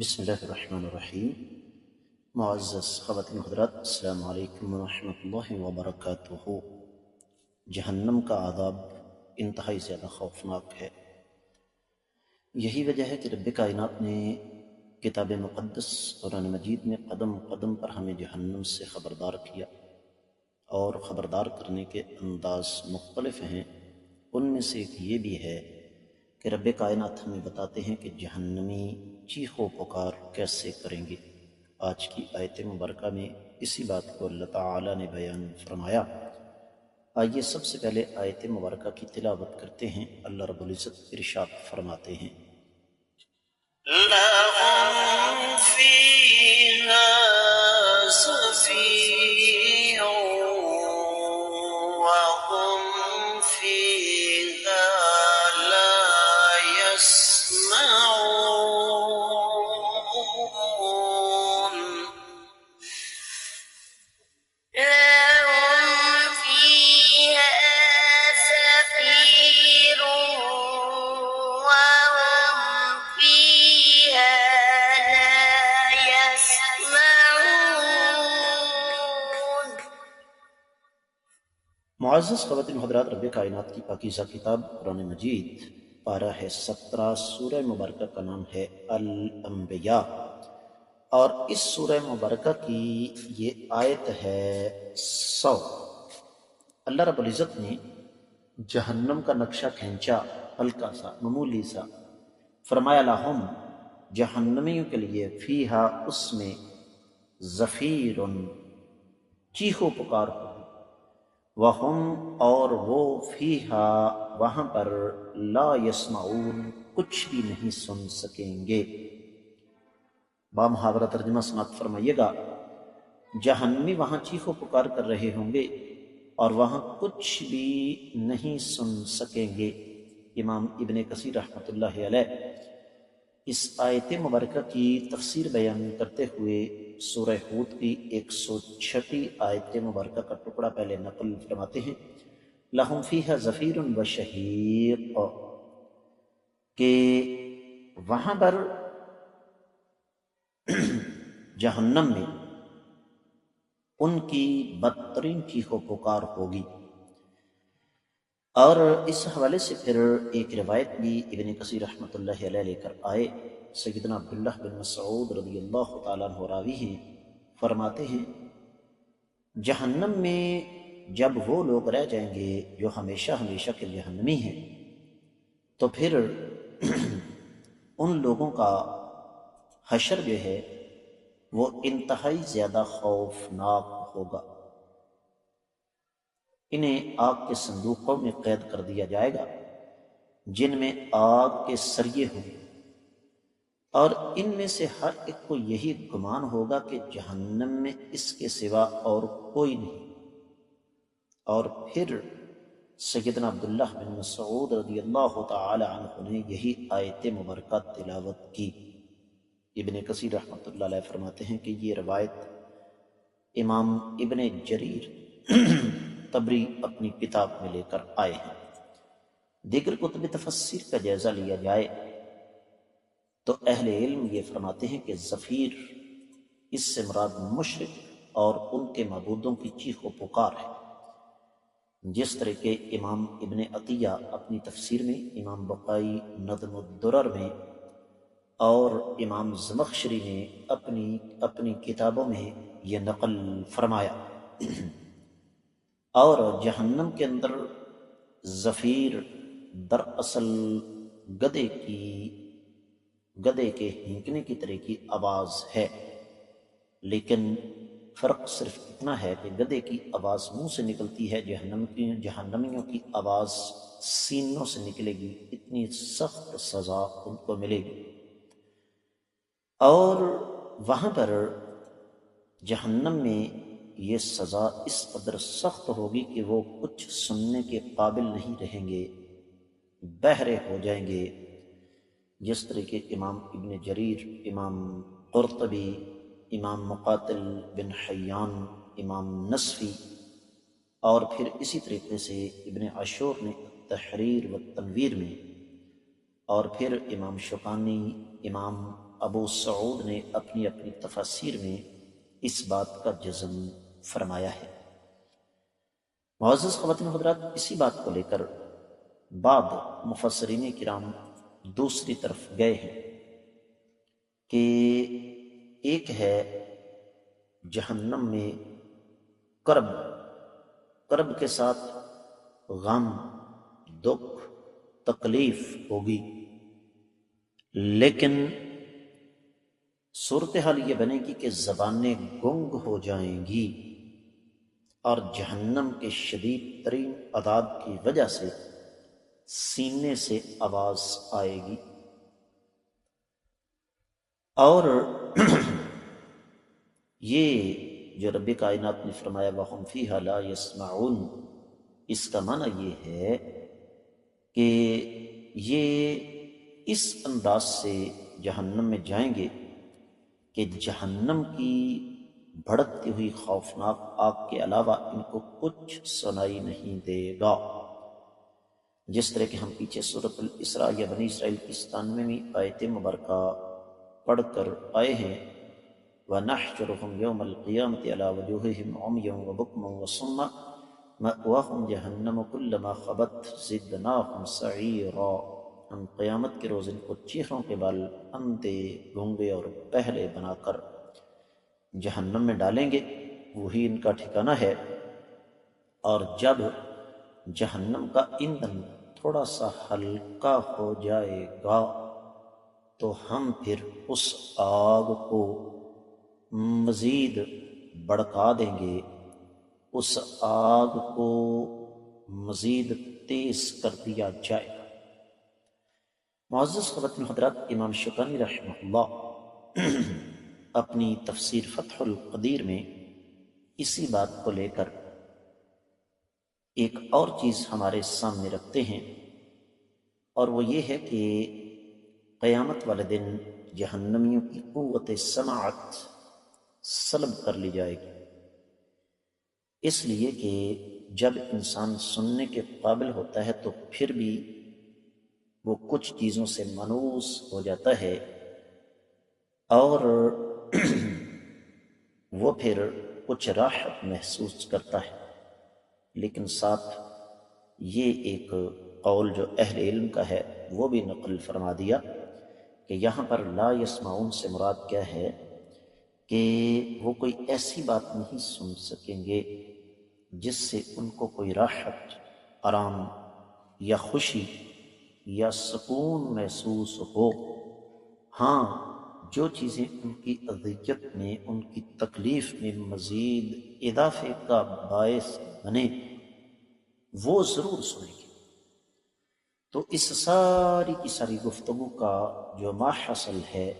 بسم اللہ الرحمن الرحیم۔ معزز خواتین حضرات، السلام علیکم ورحمۃ اللہ وبرکاتہ۔ جہنم کا عذاب انتہائی زیادہ خوفناک ہے۔ یہی وجہ ہے کہ رب کائنات نے کتاب مقدس قرآن مجید میں قدم قدم پر ہمیں جہنم سے خبردار کیا، اور خبردار کرنے کے انداز مختلف ہیں۔ ان میں سے ایک یہ بھی ہے کہ رب کائنات ہمیں بتاتے ہیں کہ جہنمی چیخ و پکار کیسے کریں گے۔ آج کی آیت مبارکہ میں اسی بات کو اللہ تعالیٰ نے بیان فرمایا۔ آئیے سب سے پہلے آیت مبارکہ کی تلاوت کرتے ہیں۔ اللہ رب العزت ارشاد فرماتے ہیں، لهم فيها زفير وهم فيها لا يسمعون. لهم فيها زفير وهم فيها لا يسمعون. معزز خواتین حضرات، رب کائنات کی پاکیزہ کتاب قرآن مجید پارہ ہے 17، سورہ مبارکہ کا نام ہے الانبیاء، اور اس سورہ مبارکہ کی یہ آیت ہے 100۔ اللہ رب العزت نے جہنم کا نقشہ کھینچا، ہلکا سا، معمولی سا، فرمایا لہم، جہنمیوں کے لیے، فیہا، اس میں، زفیر، چیخ و پکار ہوگی، وہم، اور وہ، فیہا، وہاں پر، لا یسمعون، کچھ بھی نہیں سن سکیں گے۔ بامحاورہ ترجمہ سماعت فرمائیے گا۔ جہنمی وہاں چیخ و پکار کر رہے ہوں گے اور وہاں کچھ بھی نہیں سن سکیں گے۔ امام ابن کثیر رحمۃ اللہ علیہ اس آیت مبارکہ کی تفسیر بیان کرتے ہوئے سورہ ہود کی 106 آیت مبارکہ کا ٹکڑا پہلے نقل فرماتے ہیں، لہم فیہا زفیر و شہیق، کہ وہاں پر جہنم میں ان کی بدترین چیخ و پکار ہوگی۔ اور اس حوالے سے پھر ایک روایت بھی ابن کثیر رحمۃ اللہ علیہ لے کر آئے۔ سیدنا عبداللہ بن مسعود رضی اللہ تعالیٰ عنہ راوی ہیں، فرماتے ہیں، جہنم میں جب وہ لوگ رہ جائیں گے جو ہمیشہ ہمیشہ کے جہنمی ہیں، تو پھر ان لوگوں کا حشر جو ہے وہ انتہائی زیادہ خوفناک ہوگا۔ انہیں آگ کے صندوقوں میں قید کر دیا جائے گا جن میں آگ کے سریے ہوں گے، اور ان میں سے ہر ایک کو یہی گمان ہوگا کہ جہنم میں اس کے سوا اور کوئی نہیں۔ اور پھر سیدنا عبداللہ بن مسعود رضی اللہ تعالی عنہ نے یہی آیت مبارکہ تلاوت کی۔ ابن کثیر رحمۃ اللہ علیہ فرماتے ہیں کہ یہ روایت امام ابن جریر طبری اپنی کتاب میں لے کر آئے ہیں۔ دیگر کتب تفسیر کا جائزہ لیا جائے تو اہل علم یہ فرماتے ہیں کہ زفیر اس سے مراد مشرک اور ان کے معبودوں کی چیخ و پکار ہے، جس طرح کہ امام ابن عطیہ اپنی تفسیر میں، امام بقائی نظم الدرر میں، اور امام زمخشری نے اپنی کتابوں میں یہ نقل فرمایا۔ اور جہنم کے اندر زفیر دراصل گدھے کے ہینکنے کی طرح کی آواز ہے، لیکن فرق صرف اتنا ہے کہ گدھے کی آواز منہ سے نکلتی ہے، جہنمیوں کی آواز سینوں سے نکلے گی، اتنی سخت سزا ان کو ملے گی۔ اور وہاں پر جہنم میں یہ سزا اس قدر سخت ہوگی کہ وہ کچھ سننے کے قابل نہیں رہیں گے، بہرے ہو جائیں گے، جس طرح کہ امام ابن جریر، امام قرطبی، امام مقاتل بن حیان، امام نصفی، اور پھر اسی طریقے سے ابن عاشور نے تحریر و تنویر میں، اور پھر امام شوکانی، امام ابو سعود نے اپنی اپنی تفاسیر میں اس بات کا جزم فرمایا ہے۔ معزز خواتین و حضرات، اسی بات کو لے کر بعد مفسرین کرام دوسری طرف گئے ہیں کہ ایک ہے جہنم میں کرب کے ساتھ غم، دکھ، تکلیف ہوگی، لیکن صورتحال یہ بنے گی کہ زبانیں گنگ ہو جائیں گی اور جہنم کے شدید ترین عذاب کی وجہ سے سینے سے آواز آئے گی۔ اور یہ جو رب کائنات نے فرمایا وَهُمْ فِيهَا لَا يَسْمَعُونَ، اس کا معنی یہ ہے کہ یہ اس انداز سے جہنم میں جائیں گے کہ جہنم کی بھڑکتی ہوئی خوفناک آگ کے علاوہ ان کو کچھ سنائی نہیں دے گا۔ جس طرح کہ ہم پیچھے سورۃ الاسراء یا بنی اسرائیل کی 97ویں آیت مبارکہ پڑھ کر آئے ہیں، وَنَحْشُرُهُمْ يَوْمَ الْقِيَامَةِ عَلَىٰ وُجُوهِهِمْ عُمْيًا وَبُكْمًا وَصُمًّا مَأْوَاهُمْ جَهَنَّمُ كُلَّمَا خَبَتْ زِدْنَاهُمْ سَعِيرًا۔ ہم قیامت کے روز ان کو چیخوں کے بل، اندھے، گونگے اور بہرے بنا کر جہنم میں ڈالیں گے، وہی ان کا ٹھکانہ ہے۔ اور جب جہنم کا ایندھن تھوڑا سا ہلکا ہو جائے گا تو ہم پھر اس آگ کو مزید بڑھا دیں گے، اس آگ کو مزید تیز کر دیا جائے گا۔ معزز خواتین و حضرات، امام شوکانی رحمہ اللہ اپنی تفسیر فتح القدیر میں اسی بات کو لے کر ایک اور چیز ہمارے سامنے رکھتے ہیں، اور وہ یہ ہے کہ قیامت والے دن جہنمیوں کی قوت سماعت سلب کر لی جائے گی، اس لیے کہ جب انسان سننے کے قابل ہوتا ہے تو پھر بھی وہ کچھ چیزوں سے مانوس ہو جاتا ہے اور وہ پھر کچھ راحت محسوس کرتا ہے۔ لیکن ساتھ یہ ایک قول جو اہل علم کا ہے وہ بھی نقل فرما دیا کہ یہاں پر لا یسمعون سے مراد کیا ہے کہ وہ کوئی ایسی بات نہیں سن سکیں گے جس سے ان کو کوئی راحت، آرام یا خوشی یا سکون محسوس ہو۔ ہاں، جو چیزیں ان کی اذیت میں، ان کی تکلیف میں مزید اضافے کا باعث بنے وہ ضرور سنیں گے۔ تو اس ساری کی ساری گفتگو کا جو ماحصل ہے،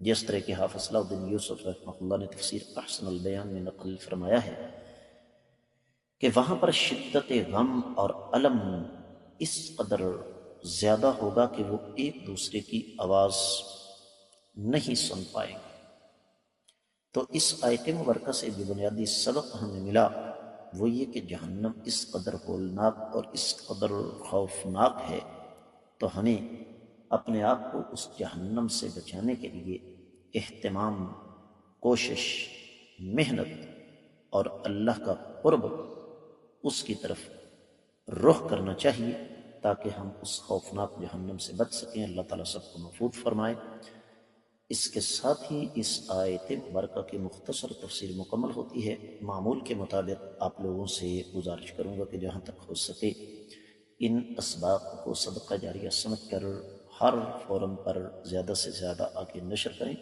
جس طرح کہ حافظ صلاح الدین یوسف رحمہ اللہ نے تفسیر احسن البیان میں نقل فرمایا ہے کہ وہاں پر شدت غم اور الم اس قدر زیادہ ہوگا کہ وہ ایک دوسرے کی آواز نہیں سن پائیں گے۔ تو اس آیت مبارکہ سے جو بنیادی سبق ہمیں ملا وہ یہ کہ جہنم اس قدر ہولناک اور اس قدر خوفناک ہے، تو ہمیں اپنے آپ کو اس جہنم سے بچانے کے لیے اہتمام، کوشش، محنت اور اللہ کا قرب اس کی طرف رخ کرنا چاہیے تاکہ ہم اس خوفناک جہنم سے بچ سکیں۔ اللہ تعالیٰ سب کو محفوظ فرمائے۔ اس کے ساتھ ہی اس آیت مبارکہ کی مختصر تفسیر مکمل ہوتی ہے۔ معمول کے مطابق آپ لوگوں سے گزارش کروں گا کہ جہاں تک ہو سکے ان اسباق کو صدقہ جاریہ سمجھ کر ہر فورم پر زیادہ سے زیادہ آگے نشر کریں۔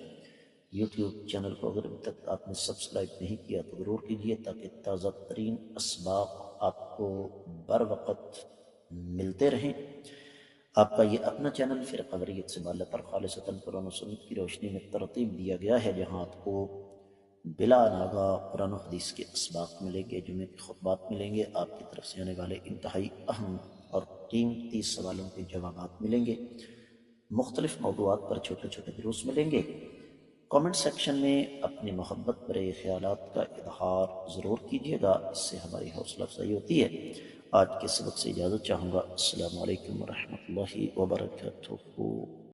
یوٹیوب چینل کو اگر ابھی تک آپ نے سبسکرائب نہیں کیا تو ضرور کیجیے تاکہ تازہ ترین اسباق آپ کو بر وقت ملتے رہیں۔ آپ کا یہ اپنا چینل فرقہ واریت سے بالاتر پر خالصتاً قرآن و سنت کی روشنی میں ترتیب دیا گیا ہے، جہاں آپ کو بلا ناغہ قرآن و حدیث کے اسباق ملیں گے، جمعے کے خطبات ملیں گے، آپ کی طرف سے آنے والے انتہائی اہم اور قیمتی سوالوں کے جوابات ملیں گے، مختلف موضوعات پر چھوٹے چھوٹے دروس ملیں گے۔ کامنٹ سیکشن میں اپنی محبت برے خیالات کا اظہار ضرور کیجیے گا، اس سے ہماری حوصلہ افزائی ہوتی ہے۔ آج کے سبق سے اجازت چاہوں گا۔ السلام علیکم ورحمۃ اللہ وبرکاتہ۔